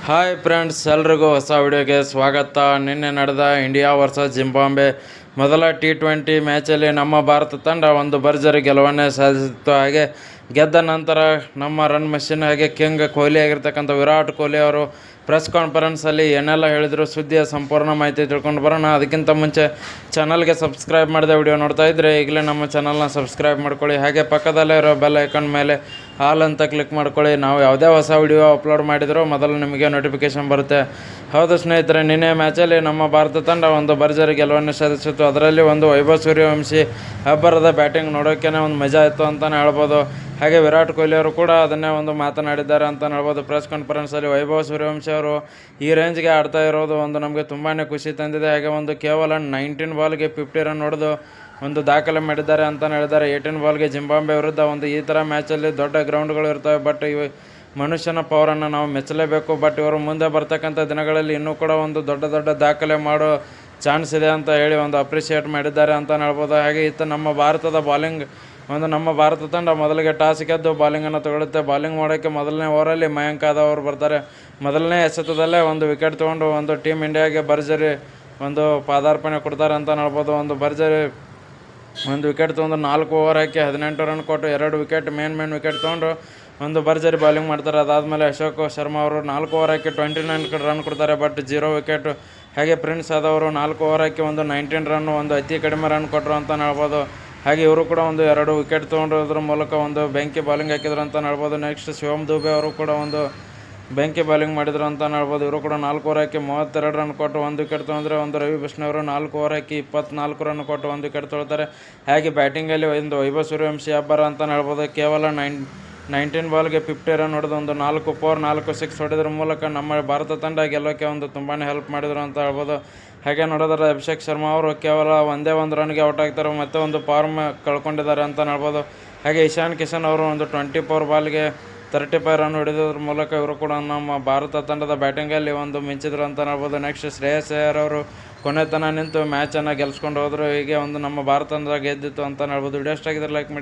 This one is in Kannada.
ಹಾಯ್ ಫ್ರೆಂಡ್ಸ್, ಎಲ್ರಿಗೂ ಹೊಸ ವಿಡಿಯೋಗೆ ಸ್ವಾಗತ. ನಿನ್ನೆ ನಡೆದ ಇಂಡಿಯಾ ವರ್ಸಸ್ ಜಿಂಬಾಬ್ವೆ ಮೊದಲ T20 ಮ್ಯಾಚಲ್ಲಿ ನಮ್ಮ ಭಾರತ ತಂಡ ಒಂದು ಭರ್ಜರಿ ಗೆಲುವನ್ನೇ ಸಾಧಿಸಿತ್ತು. ಹಾಗೆ ಗೆದ್ದ ನಂತರ ನಮ್ಮ ರನ್ ಮಷಿನ್ ಹಾಗೆ ಕಿಂಗ್ ಕೊಹ್ಲಿ ಆಗಿರ್ತಕ್ಕಂಥ ವಿರಾಟ್ ಕೊಹ್ಲಿ ಅವರು ಪ್ರೆಸ್ ಕಾನ್ಫರೆನ್ಸಲ್ಲಿ ಏನೆಲ್ಲ ಹೇಳಿದ್ರು ಸುದ್ದಿಯ ಸಂಪೂರ್ಣ ಮಾಹಿತಿ ತಿಳ್ಕೊಂಡು ಬರೋಣ. ಅದಕ್ಕಿಂತ ಮುಂಚೆ ಚಾನಲ್ಗೆ ಸಬ್ಸ್ಕ್ರೈಬ್ ಮಾಡಿದ ವಿಡಿಯೋ ನೋಡ್ತಾ ಇದ್ದರೆ ಈಗಲೇ ನಮ್ಮ ಚಾನಲ್ನ ಸಬ್ಸ್ಕ್ರೈಬ್ ಮಾಡ್ಕೊಳ್ಳಿ. ಹಾಗೆ ಪಕ್ಕದಲ್ಲೇ ಇರೋ ಬೆಲ್ ಐಕಾನ್ ಮೇಲೆ ಆಲ್ ಅಂತ ಕ್ಲಿಕ್ ಮಾಡ್ಕೊಳ್ಳಿ. ನಾವು ಯಾವುದೇ ಹೊಸ ವಿಡಿಯೋ ಅಪ್ಲೋಡ್ ಮಾಡಿದರೂ ಮೊದಲು ನಿಮಗೆ ನೋಟಿಫಿಕೇಷನ್ ಬರುತ್ತೆ. ಹೌದು ಸ್ನೇಹಿತರೆ, ನಿನ್ನೆ ಮ್ಯಾಚಲ್ಲಿ ನಮ್ಮ ಭಾರತ ತಂಡ ಒಂದು ಭರ್ಜರಿ ಗೆಲುವನ್ನು ಸಾಧಿಸಿತ್ತು. ಅದರಲ್ಲಿ ಒಂದು ವೈಭವ್ ಸೂರ್ಯವಂಶಿ ಅಬ್ಬರದ ಬ್ಯಾಟಿಂಗ್ ನೋಡೋಕ್ಕೇ ಒಂದು ಮಜಾ ಇತ್ತು ಅಂತಲೇ ಹೇಳ್ಬೋದು. ಹಾಗೆ ವಿರಾಟ್ ಕೊಹ್ಲಿ ಅವರು ಕೂಡ ಅದನ್ನೇ ಒಂದು ಮಾತನಾಡಿದ್ದಾರೆ ಅಂತ ಹೇಳ್ಬೋದು. ಪ್ರೆಸ್ ಕಾನ್ಫರೆನ್ಸಲ್ಲಿ ವೈಭವ್ ಸೂರ್ಯವಂಶಿ ಅವರು ಈ ರೇಂಜ್ಗೆ ಆಡ್ತಾ ಇರೋದು ಒಂದು ನಮಗೆ ತುಂಬಾ ಖುಷಿ ತಂದಿದೆ. ಹಾಗೆ ಒಂದು ಕೇವಲ 19 ಬಾಲ್ಗೆ 50 ರನ್ ಹೊಡೆದು ಒಂದು ದಾಖಲೆ ಮಾಡಿದ್ದಾರೆ ಅಂತಲೇ ಹೇಳಿದ್ದಾರೆ. 18 ಬಾಲ್ಗೆ ಜಿಂಬಾಬ್ವೆ ವಿರುದ್ಧ ಒಂದು ಈ ಥರ ಮ್ಯಾಚಲ್ಲಿ ದೊಡ್ಡ ಗ್ರೌಂಡ್ಗಳು ಇರ್ತವೆ, ಬಟ್ ಮನುಷ್ಯನ ಪವರನ್ನು ನಾವು ಮೆಚ್ಚಲೇಬೇಕು. ಬಟ್ ಇವರು ಮುಂದೆ ಬರ್ತಕ್ಕಂಥ ದಿನಗಳಲ್ಲಿ ಇನ್ನೂ ಕೂಡ ಒಂದು ದೊಡ್ಡ ದಾಖಲೆ ಮಾಡೋ ಚಾನ್ಸ್ ಇದೆ ಅಂತ ಹೇಳಿ ಒಂದು ಅಪ್ರಿಷಿಯೇಟ್ ಮಾಡಿದ್ದಾರೆ ಅಂತ ಹೇಳ್ಬೋದು. ಹಾಗೆ ನಮ್ಮ ಭಾರತದ ಬಾಲಿಂಗ್ ನಮ್ಮ ಭಾರತ ತಂಡ ಮೊದಲಿಗೆ ಟಾಸ್ ಗೆದ್ದು ಬಾಲಿಂಗನ್ನು ತಗೊಳುತ್ತೆ. ಬಾಲಿಂಗ್ ಮಾಡೋಕ್ಕೆ ಮೊದಲನೇ ಓವರಲ್ಲಿ ಮಯಾಂಕ್ ಯಾದವ್ ಅವರು ಬರ್ತಾರೆ. ಮೊದಲನೇ ಎಸೆತದಲ್ಲೇ ಒಂದು ವಿಕೆಟ್ ತೊಗೊಂಡು ಒಂದು ಟೀಮ್ ಇಂಡಿಯಾಗೆ ಭರ್ಜರಿ ಒಂದು ಪಾದಾರ್ಪಣೆ ಕೊಡ್ತಾರೆ ಅಂತ ಹೇಳ್ಬೋದು. ಒಂದು ಭರ್ಜರಿ ಒಂದು ವಿಕೆಟ್ ತೊಗೊಂಡು 4 ಓವರ್ ಹಾಕಿ 18 ರನ್ ಕೊಟ್ಟು 2 ವಿಕೆಟ್ ಮೇನ್ ವಿಕೆಟ್ ತೊಗೊಂಡು ಒಂದು ಭರ್ಜರಿ ಬಾಲಿಂಗ್ ಮಾಡ್ತಾರೆ. ಅದಾದಮೇಲೆ ಅಶೋಕ್ ಶರ್ಮಾ ಅವರು 4 ಓವರ್ ಹಾಕಿ 29 ರನ್ ಕೊಡ್ತಾರೆ, ಬಟ್ 0 ವಿಕೆಟ್. ಹಾಗೆ ಪ್ರಿನ್ಸ್ ಯಾದವ್ ಅವರು 4 ಓವರ್ ಹಾಕಿ ಒಂದು 19 ರನ್, ಒಂದು ಅತಿ ಕಡಿಮೆ ರನ್ ಕೊಟ್ಟರು ಅಂತ ಹೇಳ್ಬೋದು. ಹಾಗೆ ಇವರು ಕೂಡ ಒಂದು 2 ವಿಕೆಟ್ ತೊಗೊಂಡ್ರ ಮೂಲಕ ಒಂದು ಬೆಂಕಿ ಬಾಲಿಂಗ್ ಹಾಕಿದ್ರು ಅಂತ ಹೇಳ್ಬೋದು. ನೆಕ್ಸ್ಟ್ ಶಿವಮ್ ದುಬೆ ಅವರು ಕೂಡ ಒಂದು ಬೆಂಕಿ ಬಾಲಿಂಗ್ ಮಾಡಿದ್ರು ಅಂತ ಹೇಳ್ಬೋದು. ಇವರು ಕೂಡ 4 ಓವರ್ ಹಾಕಿ 32 ರನ್ ಕೊಟ್ಟು 1 ವಿಕೆಟ್ ತೊಗೊಂಡ್ರೆ, ಒಂದು ರವಿ ಬಿಷ್ಣು ಅವರು 4 ಓವರ್ ಹಾಕಿ 24 ರನ್ ಕೊಟ್ಟು 1 ವಿಕೆಟ್ ತೊಗೊಳ್ತಾರೆ. ಹಾಗೆ ಬ್ಯಾಟಿಂಗಲ್ಲಿ ಒಂದು ವೈಭವ್ ಸೂರ್ಯವಂಶಿ ಅಬ್ಬರ ಅಂತ ಹೇಳ್ಬೋದು. ಕೇವಲ 19 ಬಾಲ್ಗೆ 50 ರನ್ ಹೊಡೆದು ಒಂದು 4 4 4 6 ಹೊಡೆದ್ರ ಮೂಲಕ ನಮ್ಮ ಭಾರತ ತಂಡ ಗೆಲ್ಲೋಕ್ಕೆ ಒಂದು ತುಂಬಾ ಹೆಲ್ಪ್ ಮಾಡಿದರು ಅಂತ ಹೇಳ್ಬೋದು. ಹಾಗೆ ನೋಡಿದ್ರೆ ಅಭಿಷೇಕ್ ಶರ್ಮಾ ಅವರು ಕೇವಲ ಒಂದೇ ಒಂದು ರನ್ಗೆ ಔಟ್ ಆಗ್ತಾರೆ, ಮತ್ತೆ ಒಂದು ಫಾರ್ಮ್ ಕಳ್ಕೊಂಡಿದ್ದಾರೆ ಅಂತ ಹೇಳ್ಬೋದು. ಹಾಗೆ ಇಶಾನ್ ಕಿಶನ್ ಅವರು ಒಂದು 24 ಬಾಲ್ಗೆ 35 ರನ್ ಹೊಡೆಯೋದ್ರ ಮೂಲಕ ಇವರು ಕೂಡ ನಮ್ಮ ಭಾರತ ತಂಡದ ಬ್ಯಾಟಿಂಗಲ್ಲಿ ಒಂದು ಮಿಂಚಿದ್ರು ಅಂತ ಹೇಳ್ಬೋದು. ನೆಕ್ಸ್ಟ್ ಶ್ರೇಯಸ್ ಅಯ್ಯರ್ ಅವರು ಕೊನೆತನ ನಿಂತು ಮ್ಯಾಚನ್ನು ಗೆಲ್ಸ್ಕೊಂಡು ಹೋದರು. ಹೀಗೆ ಒಂದು ನಮ್ಮ ಭಾರತ ತಂಡ ಗೆದ್ದಿತ್ತು ಅಂತ ಹೇಳ್ಬೋದು. ವಿಡಿಯೋ ಇಷ್ಟ ಆಗಿದ್ರೆ ಲೈಕ್ ಮಾಡಿ.